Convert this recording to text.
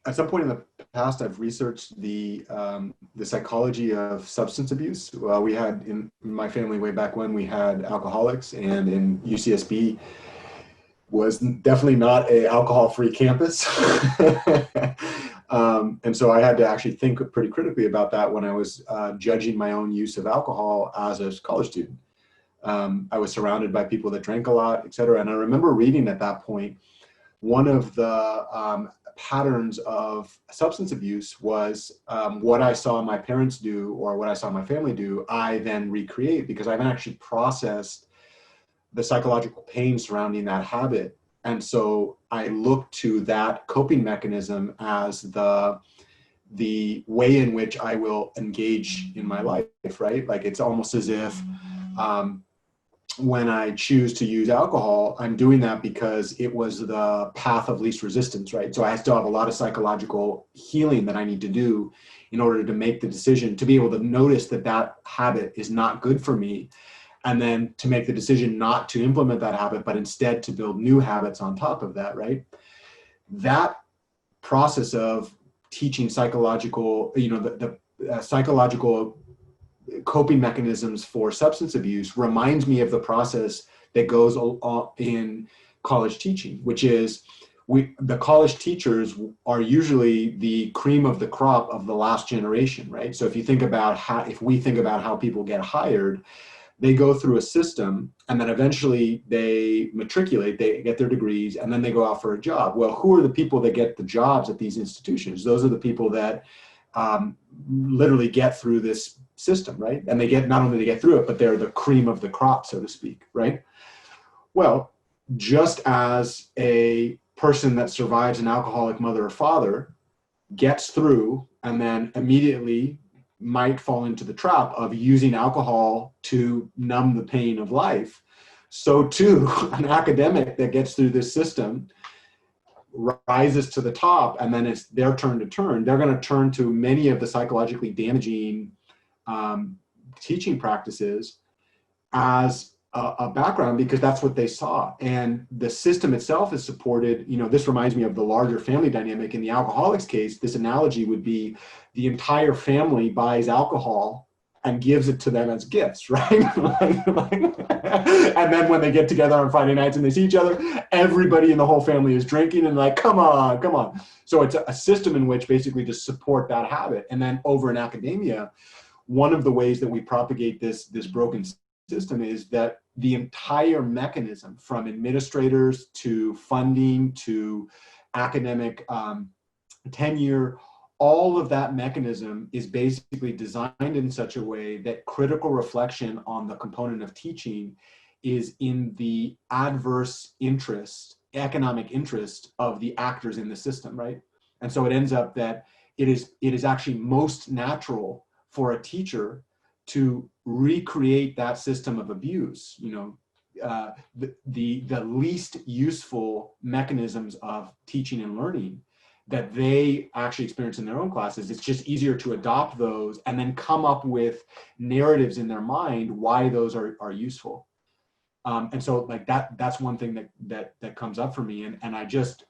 at some point in the past, I've researched the psychology of substance abuse. We had in my family way back when we had alcoholics, and in UCSB was definitely not a alcohol-free campus. And so I had to actually think pretty critically about that when I was judging my own use of alcohol as a college student. I was surrounded by people that drank a lot, et cetera. And I remember reading at that point, one of the patterns of substance abuse was what I saw my parents do or what I saw my family do, I then recreate, because I haven't actually processed the psychological pain surrounding that habit. And so I look to that coping mechanism as the way in which I will engage in my life, right? Like it's almost as if when I choose to use alcohol, I'm doing that because it was the path of least resistance, right? So I still have a lot of psychological healing that I need to do in order to make the decision, to be able to notice that that habit is not good for me, and then to make the decision not to implement that habit, but instead to build new habits on top of that, right? That process of teaching psychological, the psychological coping mechanisms for substance abuse reminds me of the process that goes in college teaching, which is the college teachers are usually the cream of the crop of the last generation, right? So if you think about if we think about how people get hired, they go through a system and then eventually they matriculate, they get their degrees, and then they go out for a job. Well, who are the people that get the jobs at these institutions? Those are the people that literally get through this system, right? And they get, not only they get through it, but they're the cream of the crop, so to speak, right? Well, just as a person that survives an alcoholic mother or father gets through and then immediately might fall into the trap of using alcohol to numb the pain of life, so too an academic that gets through this system rises to the top, and then it's their turn to turn. They're going to turn to many of the psychologically damaging teaching practices as a background, because that's what they saw. And the system itself is supported, this reminds me of the larger family dynamic. In the alcoholic's case, this analogy would be the entire family buys alcohol and gives it to them as gifts, right? And then when they get together on Friday nights and they see each other, everybody in the whole family is drinking and like, come on, come on. So it's a system in which basically to support that habit. And then over in academia, one of the ways that we propagate this broken system is that the entire mechanism, from administrators to funding to academic tenure, all of that mechanism is basically designed in such a way that critical reflection on the component of teaching is in the adverse interest, economic interest of the actors in the system, right? And so it ends up that it is actually most natural for a teacher to recreate that system of abuse, the least useful mechanisms of teaching and learning that they actually experience in their own classes. It's just easier to adopt those and then come up with narratives in their mind why those are useful. And so like that's one thing that comes up for me. And I just,